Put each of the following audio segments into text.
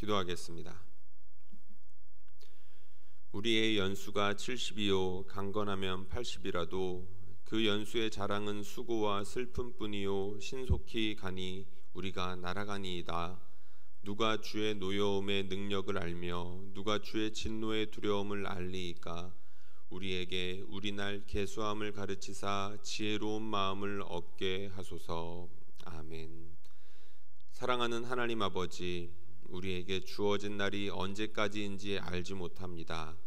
기도하겠습니다. 우리의 연수가 70이요 강건하면 80이라도 그 연수의 자랑은 수고와 슬픔뿐이요 신속히 가니 우리가 날아가니이다. 누가 주의 노여움의 능력을 알며 누가 주의 진노의 두려움을 알리이까. 우리에게 우리날 계수함을 가르치사 지혜로운 마음을 얻게 하소서. 아멘. 사랑하는 하나님 아버지, 우리에게 주어진 날이 언제까지인지 알지 못합니다.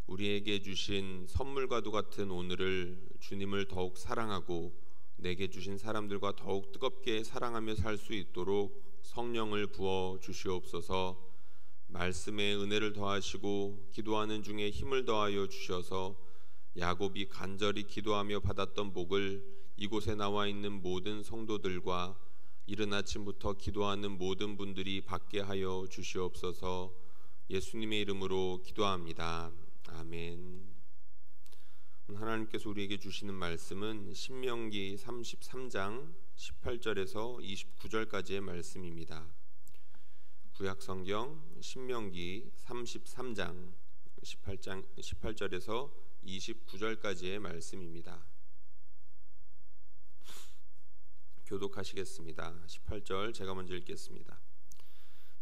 우리에게 주신 선물과도 같은 오늘을 주님을 더욱 사랑하고 내게 주신 사람들과 더욱 뜨겁게 사랑하며 살 수 있도록 성령을 부어 주시옵소서. 말씀에 은혜를 더하시고 기도하는 중에 힘을 더하여 주셔서 야곱이 간절히 기도하며 받았던 복을 이곳에 나와 있는 모든 성도들과 이른 아침부터 기도하는 모든 분들이 받게 하여 주시옵소서. 예수님의 이름으로 기도합니다. 아멘. 하나님께서 우리에게 주시는 말씀은 신명기 33장 18절에서 29절까지의 말씀입니다. 구약성경 신명기 33장 18절에서 29절까지의 말씀입니다. 교독하시겠습니다. 18절 제가 먼저 읽겠습니다.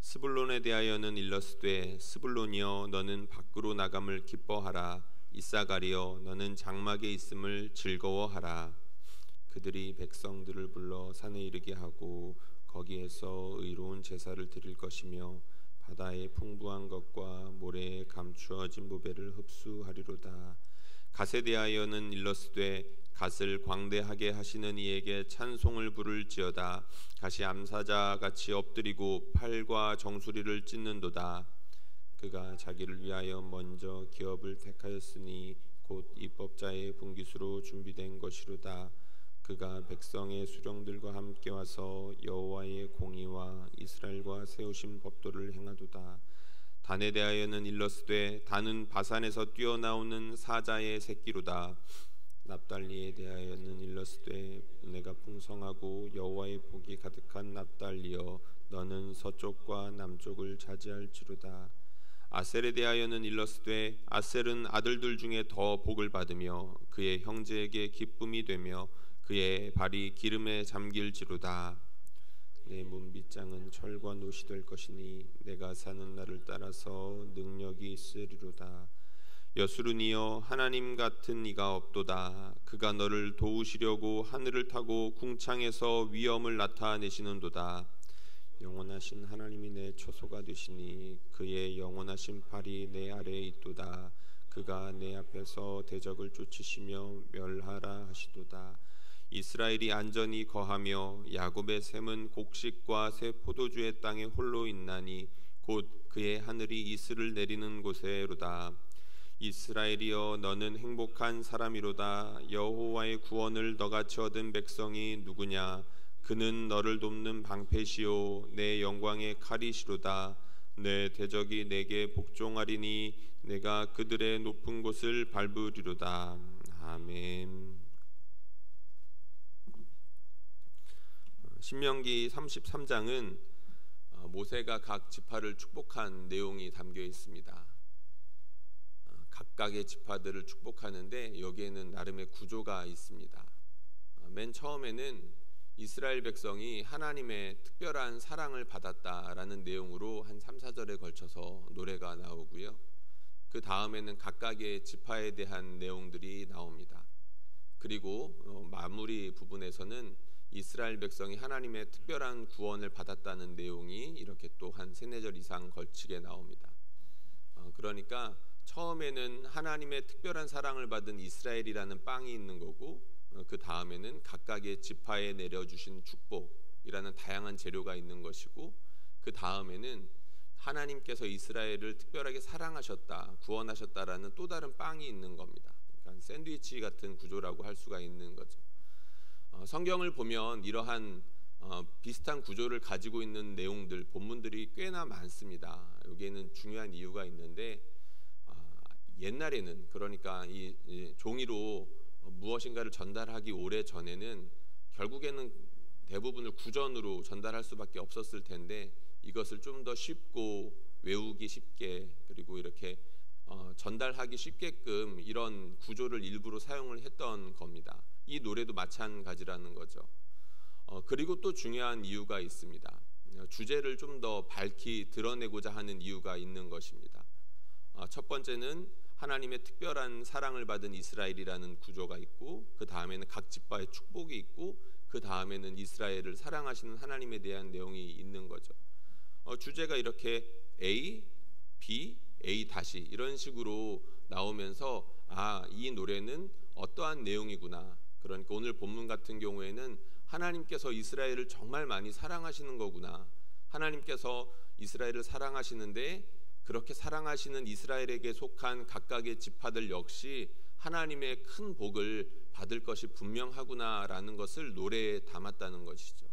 스불론에 대하여는 일러스되 스불론이여 너는 밖으로 나감을 기뻐하라. 이사가리여 너는 장막에 있음을 즐거워하라. 그들이 백성들을 불러 산에 이르게 하고 거기에서 의로운 제사를 드릴 것이며 바다의 풍부한 것과 모래에 감추어진 보배를 흡수하리로다. 갓에 대하여는 일러스되 갓을 광대하게 하시는 이에게 찬송을 부를지어다. 갓이 암사자 같이 엎드리고 팔과 정수리를 찢는도다. 그가 자기를 위하여 먼저 기업을 택하였으니 곧 입법자의 분깃으로 준비된 것이로다. 그가 백성의 수령들과 함께 와서 여호와의 공의와 이스라엘과 세우신 법도를 행하도다. 단에 대하여는 일러스되 단은 바산에서 뛰어나오는 사자의 새끼로다. 납달리에 대하여는 일러스되 은혜가 풍성하고 여호와의 복이 가득한 납달리여 너는 서쪽과 남쪽을 차지할지로다. 아셀에 대하여는 일러스되 아셀은 아들들 중에 더 복을 받으며 그의 형제에게 기쁨이 되며 그의 발이 기름에 잠길지로다. 내 문빗장은 철과 노시 될 것이니 내가 사는 날을 따라서 능력이 있으리로다. 여수르니여 하나님 같은 이가 없도다. 그가 너를 도우시려고 하늘을 타고 궁창에서 위엄을 나타내시는도다. 영원하신 하나님이 내 처소가 되시니 그의 영원하신 팔이 내 아래에 있도다. 그가 내 앞에서 대적을 쫓으시며 멸하라 하시도다. 이스라엘이 안전히 거하며 야곱의 샘은 곡식과 새 포도주의 땅에 홀로 있나니 곧 그의 하늘이 이슬을 내리는 곳에로다. 이스라엘이여 너는 행복한 사람이로다. 여호와의 구원을 너같이 얻은 백성이 누구냐. 그는 너를 돕는 방패시요 내 영광의 칼이시로다. 내 대적이 내게 복종하리니 내가 그들의 높은 곳을 밟으리로다. 아멘. 신명기 33장은 모세가 각 지파를 축복한 내용이 담겨 있습니다. 각각의 지파들을 축복하는데 여기에는 나름의 구조가 있습니다. 맨 처음에는 이스라엘 백성이 하나님의 특별한 사랑을 받았다라는 내용으로 한 3, 4절에 걸쳐서 노래가 나오고요. 그 다음에는 각각의 지파에 대한 내용들이 나옵니다. 그리고 마무리 부분에서는 이스라엘 백성이 하나님의 특별한 구원을 받았다는 내용이 이렇게 또 한 3, 4절 이상 걸치게 나옵니다. 그러니까 처음에는 하나님의 특별한 사랑을 받은 이스라엘이라는 빵이 있는 거고 그 다음에는 각각의 지파에 내려주신 축복이라는 다양한 재료가 있는 것이고 그 다음에는 하나님께서 이스라엘을 특별하게 사랑하셨다, 구원하셨다라는 또 다른 빵이 있는 겁니다. 그러니까 샌드위치 같은 구조라고 할 수가 있는 거죠. 성경을 보면 이러한 비슷한 구조를 가지고 있는 내용들, 본문들이 꽤나 많습니다. 여기에는 중요한 이유가 있는데 옛날에는 그러니까 이 종이로 무엇인가를 전달하기 오래 전에는 결국에는 대부분을 구전으로 전달할 수밖에 없었을 텐데 이것을 좀 더 쉽고 외우기 쉽게 그리고 이렇게 전달하기 쉽게끔 이런 구조를 일부러 사용을 했던 겁니다. 이 노래도 마찬가지라는 거죠. 그리고 또 중요한 이유가 있습니다. 주제를 좀 더 밝히 드러내고자 하는 이유가 있는 것입니다. 첫 번째는 하나님의 특별한 사랑을 받은 이스라엘이라는 구조가 있고, 그 다음에는 각 지파의 축복이 있고, 그 다음에는 이스라엘을 사랑하시는 하나님에 대한 내용이 있는 거죠. 주제가 이렇게 A, B, A 다시 이런 식으로 나오면서 이 노래는 어떠한 내용이구나. 그러니까 오늘 본문 같은 경우에는 하나님께서 이스라엘을 정말 많이 사랑하시는 거구나. 하나님께서 이스라엘을 사랑하시는데 그렇게 사랑하시는 이스라엘에게 속한 각각의 지파들 역시 하나님의 큰 복을 받을 것이 분명하구나라는 것을 노래에 담았다는 것이죠.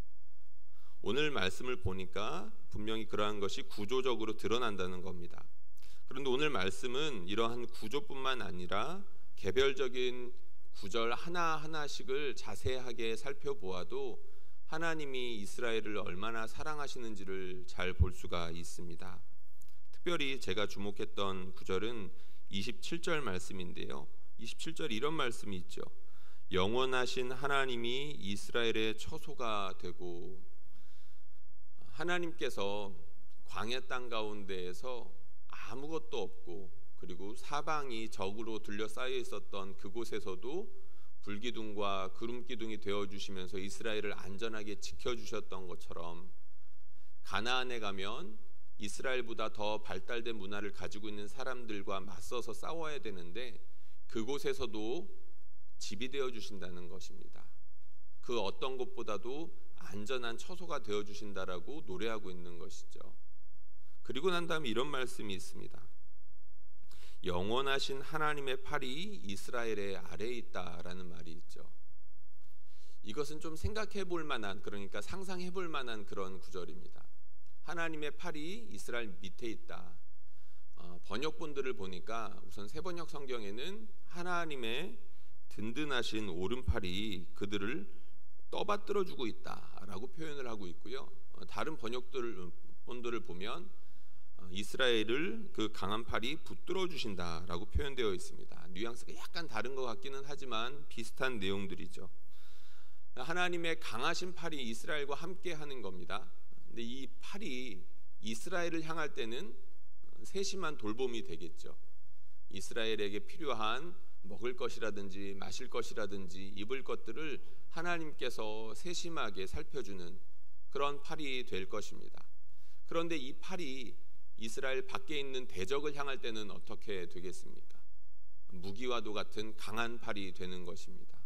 오늘 말씀을 보니까 분명히 그러한 것이 구조적으로 드러난다는 겁니다. 그런데 오늘 말씀은 이러한 구조뿐만 아니라 개별적인 구절 하나하나씩을 자세하게 살펴보아도 하나님이 이스라엘을 얼마나 사랑하시는지를 잘 볼 수가 있습니다. 특별히 제가 주목했던 구절은 27절 말씀인데요. 27절 이런 말씀이 있죠. 영원하신 하나님이 이스라엘의 처소가 되고, 하나님께서 광야 땅 가운데에서 아무것도 없고 그리고 사방이 적으로 둘러싸여 있었던 그곳에서도 불기둥과 구름기둥이 되어주시면서 이스라엘을 안전하게 지켜주셨던 것처럼, 가나안에 가면 이스라엘보다 더 발달된 문화를 가지고 있는 사람들과 맞서서 싸워야 되는데 그곳에서도 집이 되어주신다는 것입니다. 그 어떤 곳보다도 안전한 처소가 되어주신다라고 노래하고 있는 것이죠. 그리고 난 다음에 이런 말씀이 있습니다. 영원하신 하나님의 팔이 이스라엘의 아래에 있다라는 말이 있죠. 이것은 좀 생각해 볼 만한, 그러니까 상상해 볼 만한 그런 구절입니다. 하나님의 팔이 이스라엘 밑에 있다. 번역본들을 보니까 우선 새번역 성경에는 하나님의 든든하신 오른팔이 그들을 떠받들어주고 있다라고 표현을 하고 있고요. 다른 번역본들을 보면 이스라엘을 그 강한 팔이 붙들어 주신다라고 표현되어 있습니다. 뉘앙스가 약간 다른 것 같기는 하지만 비슷한 내용들이죠. 하나님의 강하신 팔이 이스라엘과 함께 하는 겁니다. 근데 이 팔이 이스라엘을 향할 때는 세심한 돌봄이 되겠죠. 이스라엘에게 필요한 먹을 것이라든지 마실 것이라든지 입을 것들을 하나님께서 세심하게 살펴주는 그런 팔이 될 것입니다. 그런데 이 팔이 이스라엘 밖에 있는 대적을 향할 때는 어떻게 되겠습니까? 무기와도 같은 강한 팔이 되는 것입니다.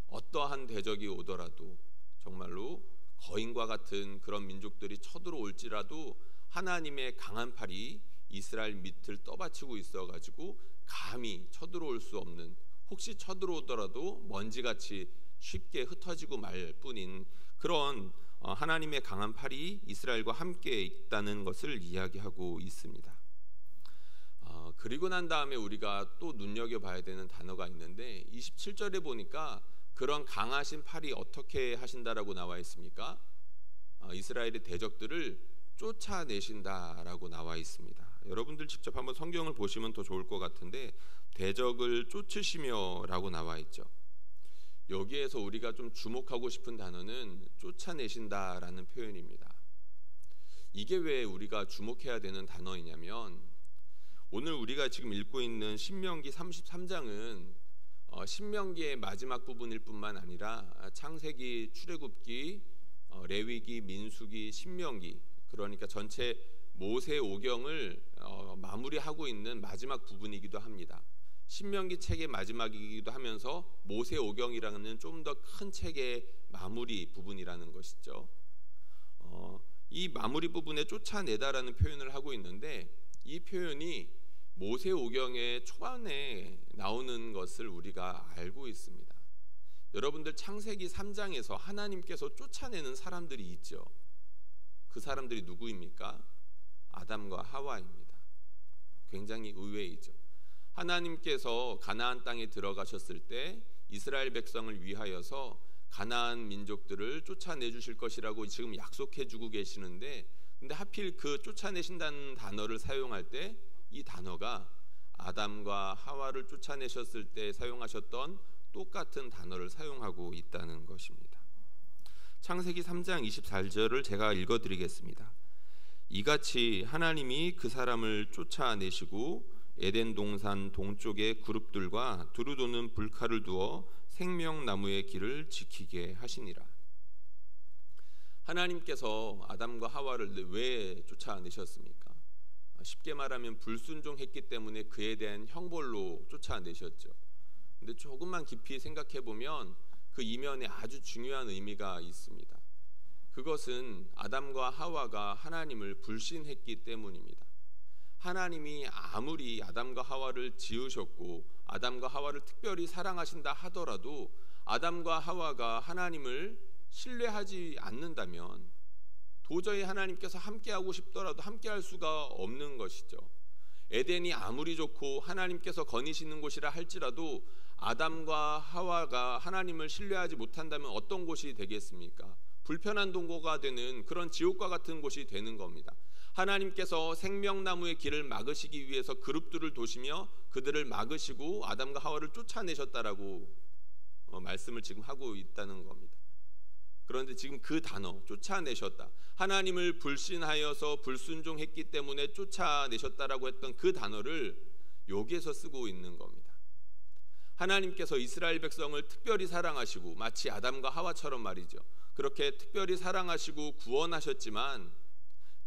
어떠한 대적이 오더라도 정말로 거인과 같은 그런 민족들이 쳐들어올지라도 하나님의 강한 팔이 이스라엘 밑을 떠받치고 있어가지고 감히 쳐들어올 수 없는, 혹시 쳐들어오더라도 먼지같이 쉽게 흩어지고 말 뿐인 그런 하나님의 강한 팔이 이스라엘과 함께 있다는 것을 이야기하고 있습니다. 그리고 난 다음에 우리가 또 눈여겨봐야 되는 단어가 있는데 27절에 보니까 그런 강하신 팔이 어떻게 하신다라고 나와 있습니까? 이스라엘의 대적들을 쫓아내신다라고 나와 있습니다. 여러분들 직접 한번 성경을 보시면 더 좋을 것 같은데 대적을 쫓으시며라고 나와 있죠. 여기에서 우리가 좀 주목하고 싶은 단어는 쫓아내신다라는 표현입니다. 이게 왜 우리가 주목해야 되는 단어이냐면 오늘 우리가 지금 읽고 있는 신명기 33장은 신명기의 마지막 부분일 뿐만 아니라 창세기, 출애굽기, 레위기, 민수기, 신명기, 그러니까 전체 모세오경을 마무리하고 있는 마지막 부분이기도 합니다. 신명기 책의 마지막이기도 하면서 모세오경이라는 좀 더 큰 책의 마무리 부분이라는 것이죠. 이 마무리 부분에 쫓아내다라는 표현을 하고 있는데 이 표현이 모세오경의 초반에 나오는 것을 우리가 알고 있습니다. 여러분들 창세기 3장에서 하나님께서 쫓아내는 사람들이 있죠. 그 사람들이 누구입니까? 아담과 하와입니다. 굉장히 의외이죠. 하나님께서 가나안 땅에 들어가셨을 때 이스라엘 백성을 위하여서 가나안 민족들을 쫓아내 주실 것이라고 지금 약속해 주고 계시는데, 근데 하필 그 쫓아내신다는 단어를 사용할 때 이 단어가 아담과 하와를 쫓아내셨을 때 사용하셨던 똑같은 단어를 사용하고 있다는 것입니다. 창세기 3장 24절을 제가 읽어드리겠습니다. 이같이 하나님이 그 사람을 쫓아내시고 에덴 동산 동쪽의 그룹들과 두루 도는 불칼을 두어 생명나무의 길을 지키게 하시니라. 하나님께서 아담과 하와를 왜 쫓아내셨습니까? 쉽게 말하면 불순종했기 때문에 그에 대한 형벌로 쫓아내셨죠. 근데 조금만 깊이 생각해 보면 그 이면에 아주 중요한 의미가 있습니다. 그것은 아담과 하와가 하나님을 불신했기 때문입니다. 하나님이 아무리 아담과 하와를 지으셨고 아담과 하와를 특별히 사랑하신다 하더라도 아담과 하와가 하나님을 신뢰하지 않는다면 도저히 하나님께서 함께하고 싶더라도 함께할 수가 없는 것이죠. 에덴이 아무리 좋고 하나님께서 거니시는 곳이라 할지라도 아담과 하와가 하나님을 신뢰하지 못한다면 어떤 곳이 되겠습니까? 불편한 동거가 되는 그런 지옥과 같은 곳이 되는 겁니다. 하나님께서 생명나무의 길을 막으시기 위해서 그룹들을 도시며 그들을 막으시고 아담과 하와를 쫓아내셨다라고 말씀을 지금 하고 있다는 겁니다. 그런데 지금 그 단어 쫓아내셨다, 하나님을 불신하여서 불순종했기 때문에 쫓아내셨다라고 했던 그 단어를 여기에서 쓰고 있는 겁니다. 하나님께서 이스라엘 백성을 특별히 사랑하시고 마치 아담과 하와처럼 말이죠, 그렇게 특별히 사랑하시고 구원하셨지만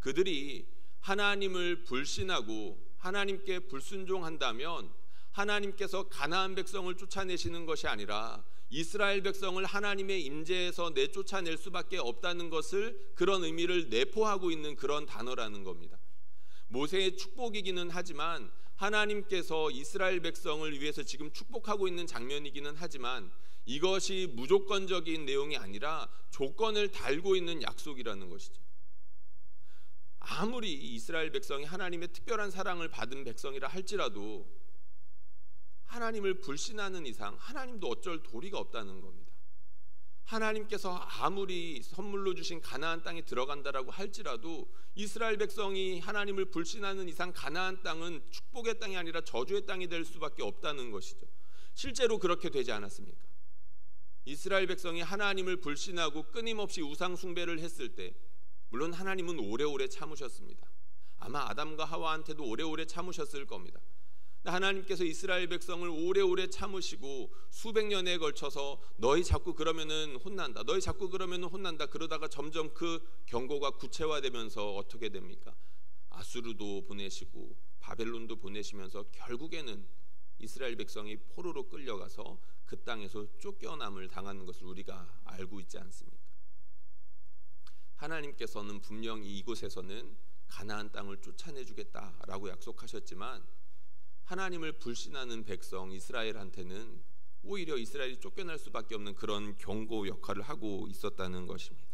그들이 하나님을 불신하고 하나님께 불순종한다면 하나님께서 가나안 백성을 쫓아내시는 것이 아니라 이스라엘 백성을 하나님의 임재에서 내쫓아낼 수밖에 없다는 것을, 그런 의미를 내포하고 있는 그런 단어라는 겁니다. 모세의 축복이기는 하지만 하나님께서 이스라엘 백성을 위해서 지금 축복하고 있는 장면이기는 하지만 이것이 무조건적인 내용이 아니라 조건을 달고 있는 약속이라는 것이죠. 아무리 이스라엘 백성이 하나님의 특별한 사랑을 받은 백성이라 할지라도 하나님을 불신하는 이상 하나님도 어쩔 도리가 없다는 겁니다. 하나님께서 아무리 선물로 주신 가나안 땅에 들어간다라고 할지라도 이스라엘 백성이 하나님을 불신하는 이상 가나안 땅은 축복의 땅이 아니라 저주의 땅이 될 수밖에 없다는 것이죠. 실제로 그렇게 되지 않았습니까? 이스라엘 백성이 하나님을 불신하고 끊임없이 우상 숭배를 했을 때 물론 하나님은 오래오래 참으셨습니다. 아마 아담과 하와한테도 오래오래 참으셨을 겁니다. 하나님께서 이스라엘 백성을 오래오래 참으시고 수백 년에 걸쳐서 너희 자꾸 그러면은 혼난다, 너희 자꾸 그러면은 혼난다, 그러다가 점점 그 경고가 구체화되면서 어떻게 됩니까? 아수르도 보내시고 바벨론도 보내시면서 결국에는 이스라엘 백성이 포로로 끌려가서 그 땅에서 쫓겨남을 당하는 것을 우리가 알고 있지 않습니까? 하나님께서는 분명히 이곳에서는 가나안 땅을 쫓아내주겠다라고 약속하셨지만 하나님을 불신하는 백성 이스라엘한테는 오히려 이스라엘이 쫓겨날 수밖에 없는 그런 경고 역할을 하고 있었다는 것입니다.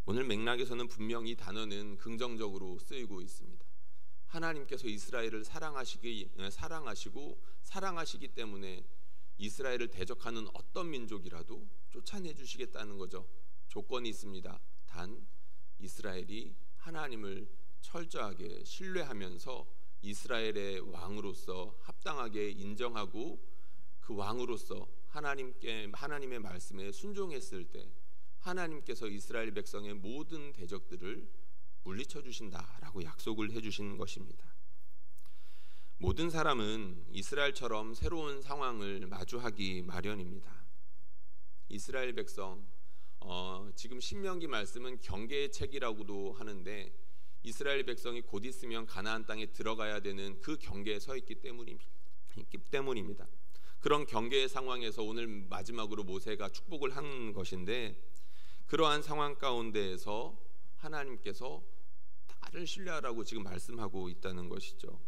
오늘 맥락에서는 분명히 이 단어는 긍정적으로 쓰이고 있습니다. 하나님께서 이스라엘을 사랑하시고 사랑하시기 때문에 이스라엘을 대적하는 어떤 민족이라도 쫓아내 주시겠다는 거죠. 조건이 있습니다. 단 이스라엘이 하나님을 철저하게 신뢰하면서 이스라엘의 왕으로서 합당하게 인정하고 그 왕으로서 하나님의 말씀에 순종했을 때 하나님께서 이스라엘 백성의 모든 대적들을 물리쳐 주신다라고 약속을 해주신 것입니다. 모든 사람은 이스라엘처럼 새로운 상황을 마주하기 마련입니다. 이스라엘 백성, 지금 신명기 말씀은 경계의 책이라고도 하는데 이스라엘 백성이 곧 있으면 가나안 땅에 들어가야 되는 그 경계에 서 있기 때문입니다. 그런 경계의 상황에서 오늘 마지막으로 모세가 축복을 한 것인데 그러한 상황 가운데에서 하나님께서 나를 신뢰하라고 지금 말씀하고 있다는 것이죠.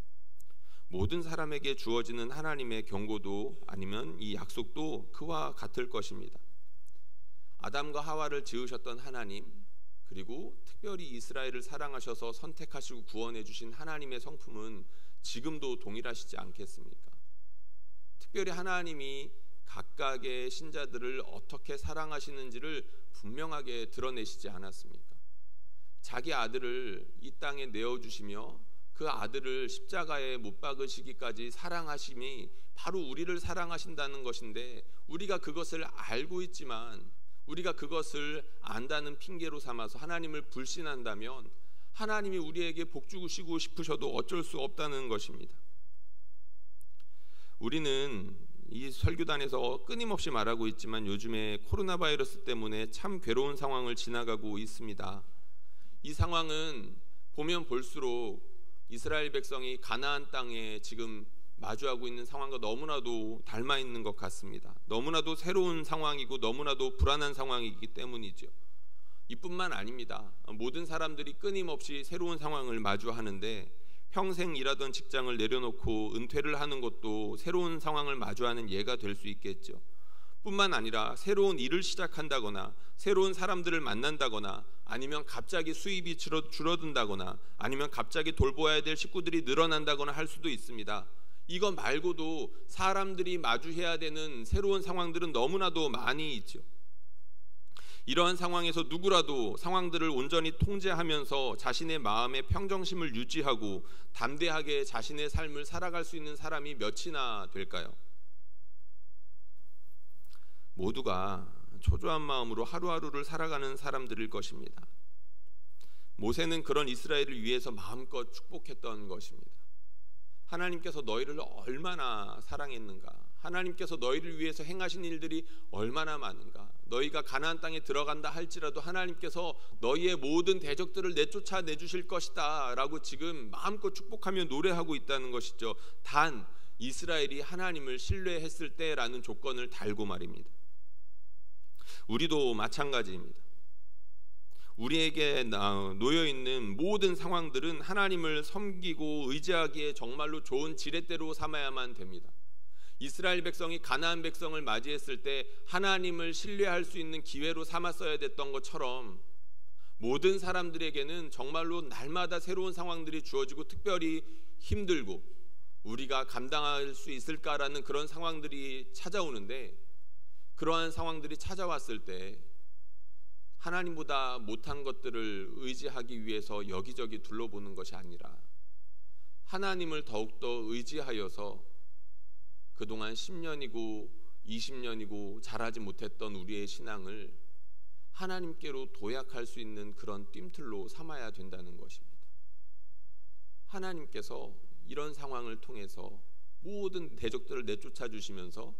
모든 사람에게 주어지는 하나님의 경고도 아니면 이 약속도 그와 같을 것입니다. 아담과 하와를 지으셨던 하나님, 그리고 특별히 이스라엘을 사랑하셔서 선택하시고 구원해 주신 하나님의 성품은 지금도 동일하시지 않겠습니까? 특별히 하나님이 각각의 신자들을 어떻게 사랑하시는지를 분명하게 드러내시지 않았습니까? 자기 아들을 이 땅에 내어주시며 그 아들을 십자가에 못 박으시기까지 사랑하심이 바로 우리를 사랑하신다는 것인데, 우리가 그것을 알고 있지만 우리가 그것을 안다는 핑계로 삼아서 하나님을 불신한다면 하나님이 우리에게 복 주시고 싶으셔도 어쩔 수 없다는 것입니다. 우리는 이 설교단에서 끊임없이 말하고 있지만 요즘에 코로나 바이러스 때문에 참 괴로운 상황을 지나가고 있습니다. 이 상황은 보면 볼수록 이스라엘 백성이 가나안 땅에 지금 마주하고 있는 상황과 너무나도 닮아 있는 것 같습니다. 너무나도 새로운 상황이고 너무나도 불안한 상황이기 때문이죠. 이뿐만 아닙니다. 모든 사람들이 끊임없이 새로운 상황을 마주하는데, 평생 일하던 직장을 내려놓고 은퇴를 하는 것도 새로운 상황을 마주하는 예가 될 수 있겠죠. 뿐만 아니라 새로운 일을 시작한다거나 새로운 사람들을 만난다거나 아니면 갑자기 수입이 줄어든다거나 아니면 갑자기 돌보아야 될 식구들이 늘어난다거나 할 수도 있습니다. 이거 말고도 사람들이 마주해야 되는 새로운 상황들은 너무나도 많이 있죠. 이러한 상황에서 누구라도 상황들을 온전히 통제하면서 자신의 마음의 평정심을 유지하고 담대하게 자신의 삶을 살아갈 수 있는 사람이 몇이나 될까요? 모두가 초조한 마음으로 하루하루를 살아가는 사람들일 것입니다. 모세는 그런 이스라엘을 위해서 마음껏 축복했던 것입니다. 하나님께서 너희를 얼마나 사랑했는가, 하나님께서 너희를 위해서 행하신 일들이 얼마나 많은가, 너희가 가나안 땅에 들어간다 할지라도 하나님께서 너희의 모든 대적들을 내쫓아 내주실 것이다 라고 지금 마음껏 축복하며 노래하고 있다는 것이죠. 단 이스라엘이 하나님을 신뢰했을 때라는 조건을 달고 말입니다. 우리도 마찬가지입니다. 우리에게 놓여있는 모든 상황들은 하나님을 섬기고 의지하기에 정말로 좋은 지렛대로 삼아야만 됩니다. 이스라엘 백성이 가나안 백성을 맞이했을 때 하나님을 신뢰할 수 있는 기회로 삼았어야 됐던 것처럼 모든 사람들에게는 정말로 날마다 새로운 상황들이 주어지고 특별히 힘들고 우리가 감당할 수 있을까라는 그런 상황들이 찾아오는데, 그러한 상황들이 찾아왔을 때 하나님보다 못한 것들을 의지하기 위해서 여기저기 둘러보는 것이 아니라 하나님을 더욱더 의지하여서 그동안 10년이고 20년이고 자라지 못했던 우리의 신앙을 하나님께로 도약할 수 있는 그런 뜀틀로 삼아야 된다는 것입니다. 하나님께서 이런 상황을 통해서 모든 대적들을 내쫓아 주시면서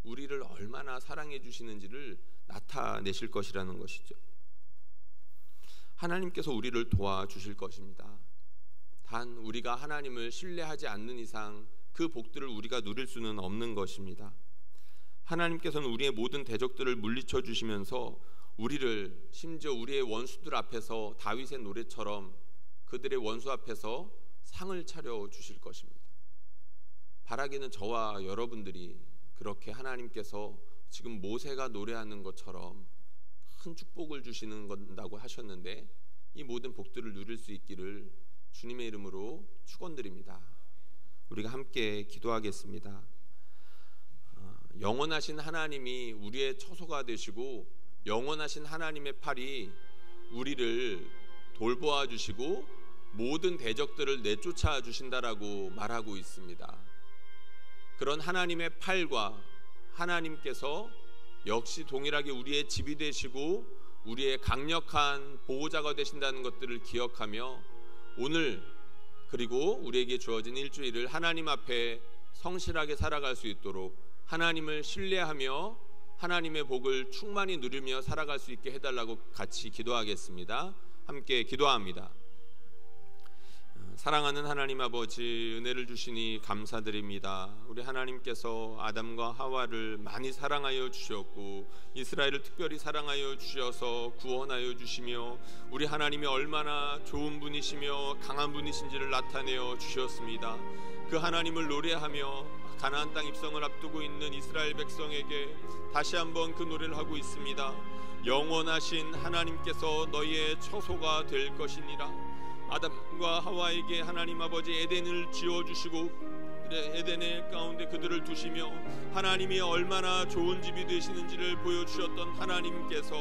우리를 얼마나 사랑해 주시는지를 나타내실 것이라는 것이죠. 하나님께서 우리를 도와주실 것입니다. 단 우리가 하나님을 신뢰하지 않는 이상 그 복들을 우리가 누릴 수는 없는 것입니다. 하나님께서는 우리의 모든 대적들을 물리쳐 주시면서 우리를 심지어 우리의 원수들 앞에서 다윗의 노래처럼 그들의 원수 앞에서 상을 차려 주실 것입니다. 바라기는 저와 여러분들이 그렇게 하나님께서 지금 모세가 노래하는 것처럼 큰 축복을 주시는 건다고 하셨는데 이 모든 복들을 누릴 수 있기를 주님의 이름으로 축원드립니다. 우리가 함께 기도하겠습니다. 영원하신 하나님이 우리의 처소가 되시고 영원하신 하나님의 팔이 우리를 돌보아 주시고 모든 대적들을 내쫓아 주신다라고 말하고 있습니다. 그런 하나님의 팔과 하나님께서 역시 동일하게 우리의 집이 되시고 우리의 강력한 보호자가 되신다는 것들을 기억하며 오늘 그리고 우리에게 주어진 일주일을 하나님 앞에 성실하게 살아갈 수 있도록 하나님을 신뢰하며 하나님의 복을 충만히 누리며 살아갈 수 있게 해달라고 같이 기도하겠습니다. 함께 기도합니다. 사랑하는 하나님 아버지, 은혜를 주시니 감사드립니다. 우리 하나님께서 아담과 하와를 많이 사랑하여 주셨고 이스라엘을 특별히 사랑하여 주셔서 구원하여 주시며 우리 하나님이 얼마나 좋은 분이시며 강한 분이신지를 나타내어 주셨습니다. 그 하나님을 노래하며 가나안 땅 입성을 앞두고 있는 이스라엘 백성에게 다시 한번 그 노래를 하고 있습니다. 영원하신 하나님께서 너희의 처소가 될 것이니라. 아담과 하와에게 하나님 아버지 에덴을 지어주시고 에덴의 가운데 그들을 두시며 하나님이 얼마나 좋은 집이 되시는지를 보여주셨던 하나님께서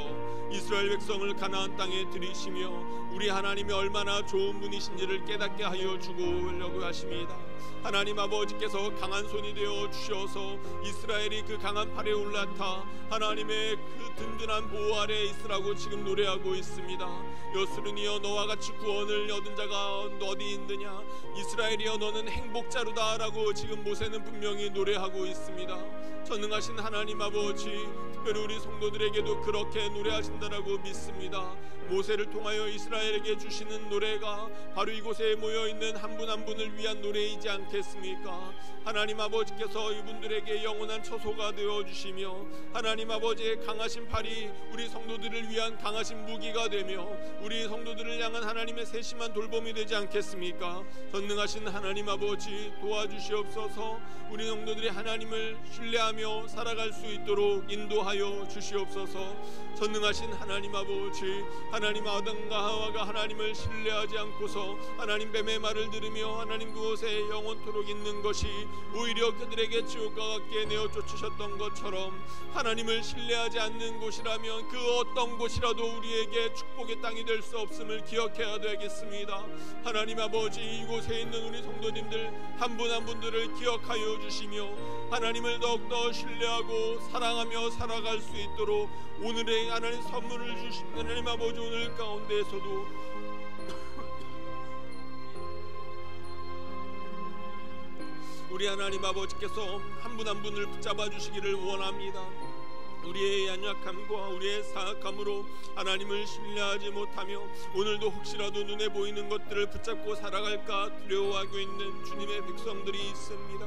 이스라엘 백성을 가나안 땅에 들이시며 우리 하나님이 얼마나 좋은 분이신지를 깨닫게 하여 주려고 하십니다. 하나님 아버지께서 강한 손이 되어 주셔서 이스라엘이 그 강한 팔에 올라타 하나님의 그 든든한 보호 아래에 있으라고 지금 노래하고 있습니다. 여스르니여 너와 같이 구원을 얻은 자가 어디 있느냐, 이스라엘이여 너는 행복자루다 라고 지금 모세는 분명히 노래하고 있습니다. 전능하신 하나님 아버지, 특별히 우리 성도들에게도 그렇게 노래하신다라고 믿습니다. 모세를 통하여 이스라엘에게 주시는 노래가 바로 이곳에 모여있는 한 분 한 분을 위한 노래이지 않겠습니까? 하나님 아버지께서 이분들에게 영원한 처소가 되어주시며 하나님 아버지의 강하신 팔이 우리 성도들을 위한 강하신 무기가 되며 우리 성도들을 향한 하나님의 세심한 돌봄이 되지 않겠습니까? 전능하신 하나님 아버지, 도와주시옵소서. 우리 성도들이 하나님을 신뢰하며 살아갈 수 있도록 인도하여 주시옵소서. 전능하신 하나님 아버지, 하나님 아담과 하와가 하나님을 신뢰하지 않고서 하나님 뱀의 말을 들으며 하나님 그곳에 영원토록 있는 것이 오히려 그들에게 지옥과 같게 내어 쫓으셨던 것처럼 하나님을 신뢰하지 않는 곳이라면 그 어떤 곳이라도 우리에게 축복의 땅이 될 수 없음을 기억해야 되겠습니다. 하나님 아버지, 이곳에 있는 우리 성도님들 한 분 한 분들을 기억하여 주시며 하나님을 더욱더 신뢰하고 사랑하며 살아갈 수 있도록 오늘의 하나님 선물을 주신 하나님 아버지, 오늘 가운데에서도 우리 하나님 아버지께서 한 분 한 분을 붙잡아 주시기를 원합니다. 우리의 연약함과 우리의 사악함으로 하나님을 신뢰하지 못하며 오늘도 혹시라도 눈에 보이는 것들을 붙잡고 살아갈까 두려워하고 있는 주님의 백성들이 있습니다.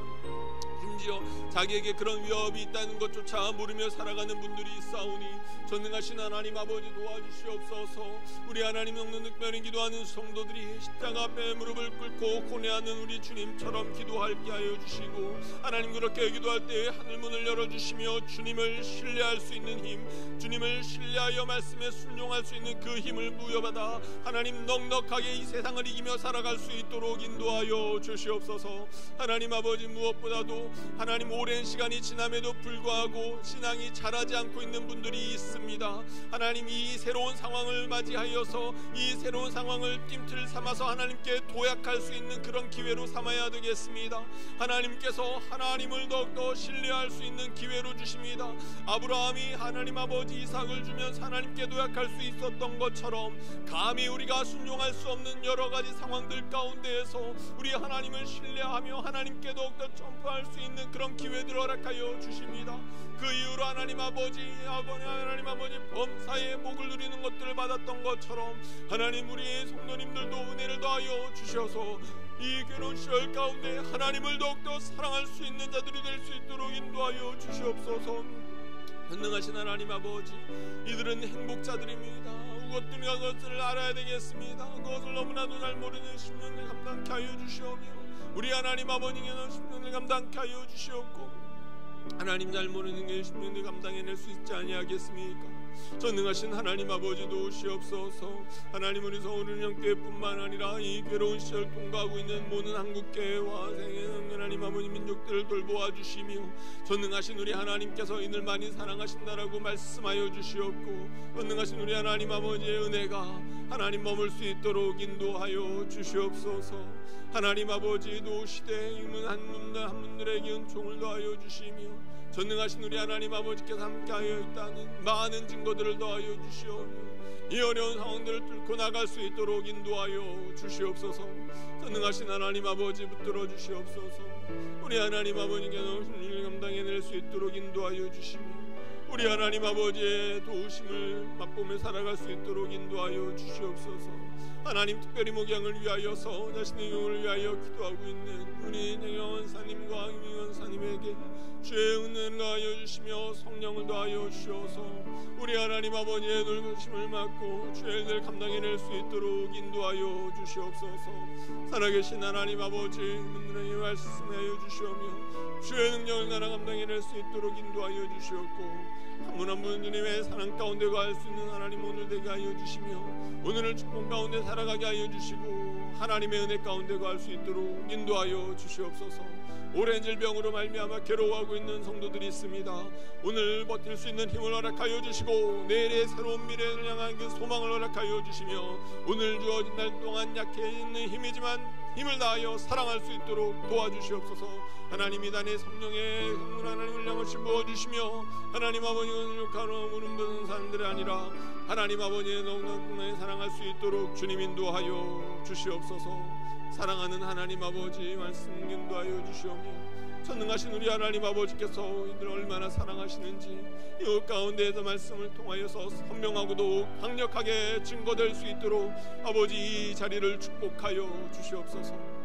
심지어 자기에게 그런 위협이 있다는 것조차 모르며 살아가는 분들이 있사오니 전능하신 하나님 아버지, 도와주시옵소서. 우리 하나님 영능 특별히 기도하는 성도들이 십자가 앞에 무릎을 꿇고 고뇌하는 우리 주님처럼 기도하게 하여 주시고 하나님 그렇게 기도할 때에 하늘문을 열어주시며 주님을 신뢰할 수 있는 힘, 주님을 신뢰하여 말씀에 순종할 수 있는 그 힘을 부여받아 하나님 넉넉하게 이 세상을 이기며 살아갈 수 있도록 인도하여 주시옵소서. 하나님 아버지, 무엇보다도 하나님 오랜 시간이 지남에도 불구하고 신앙이 자라지 않고 있는 분들이 있습니다. 하나님 이 새로운 상황을 맞이하여서 이 새로운 상황을 뜀틀 삼아서 하나님께 도약할 수 있는 그런 기회로 삼아야 되겠습니다. 하나님께서 하나님을 더욱더 신뢰할 수 있는 기회로 주십니다. 아브라함이 하나님 아버지 이삭을 주면서 하나님께 도약할 수 있었던 것처럼 감히 우리가 순종할 수 없는 여러 가지 상황들 가운데에서 우리 하나님을 신뢰하며 하나님께 더욱더 점프할 수 있는 그런 기회들을 허락하여 주십니다. 그 이후로 하나님 아버지 범사의 복을 누리는 것들을 받았던 것처럼 하나님 우리의 성도님들도 은혜를 더하여 주셔서 이 괴로운 시절 가운데 하나님을 더욱더 사랑할 수 있는 자들이 될 수 있도록 인도하여 주시옵소서. 전능하신 하나님 아버지, 이들은 행복자들입니다. 그것을 알아야 되겠습니다. 그것을 너무나도 잘 모르는 심령을 감당케 하여 주시오며 우리 하나님 아버지께서 심령을 감당케 하여 주시옵고 하나님 잘 모르는 게 심령을 감당해낼 수 있지 아니하겠습니까? 전능하신 하나님 아버지, 도우시옵소서. 하나님 우리 서울은영교회뿐만 아니라 이 괴로운 시절 통과하고 있는 모든 한국교회와 생애는 하나님 아버지 민족들을 돌보아 주시며 전능하신 우리 하나님께서 이들 많이 사랑하신다라고 말씀하여 주시옵고 전능하신 우리 하나님 아버지의 은혜가 하나님 머물 수 있도록 인도하여 주시옵소서. 하나님 아버지, 도우시되 이문 한 분들에게 은총을 더하여 주시며 전능하신 우리 하나님 아버지께서 함께하여 있다는 많은 증거들을 더하여 주시오며 이 어려운 상황들을 뚫고 나갈 수 있도록 인도하여 주시옵소서. 전능하신 하나님 아버지, 붙들어 주시옵소서. 우리 하나님 아버지께서 심리를 감당해낼 수 있도록 인도하여 주시며 우리 하나님 아버지의 도우심을 맛보며 살아갈 수 있도록 인도하여 주시옵소서. 하나님 특별히 목양을 위하여서 자신의 영혼을 위하여 기도하고 있는 우리 영원사님과 김영원사님에게 주의 은혜를 가하여 주시며 성령을 더하여 주셔서 우리 하나님 아버지의 돌보심을 맡고 주의 일을 감당해낼 수 있도록 인도하여 주시옵소서. 살아계신 하나님 아버지, 은혜의 말씀하여 주시오며 주의 능력을 나라 감당해낼 수 있도록 인도하여 주시옵고 한 분 한 분 주님의 사랑 가운데 갈 수 있는 하나님 오늘 되게 하여 주시며 오늘을 축복 가운데 살아가게 하여 주시고 하나님의 은혜 가운데 갈 수 있도록 인도하여 주시옵소서. 오랜 질병으로 말미암아 괴로워하고 있는 성도들이 있습니다. 오늘 버틸 수 있는 힘을 허락하여 주시고 내일의 새로운 미래를 향한 그 소망을 허락하여 주시며 오늘 주어진 날 동안 약해 있는 힘이지만 힘을 다하여 사랑할 수 있도록 도와주시옵소서. 하나님이 단의 성령의 성문 하나님을 향하여 부어주시며 하나님 아버지는 욕하는 무릎 사람들이 아니라 하나님 아버지의 너무나 사랑할 수 있도록 주님 인도하여 주시옵소서. 사랑하는 하나님 아버지 말씀 인도하여 주시오며 전능하신 우리 하나님 아버지께서 이들 얼마나 사랑하시는지 이 가운데에서 말씀을 통하여서 선명하고도 강력하게 증거될 수 있도록 아버지 이 자리를 축복하여 주시옵소서.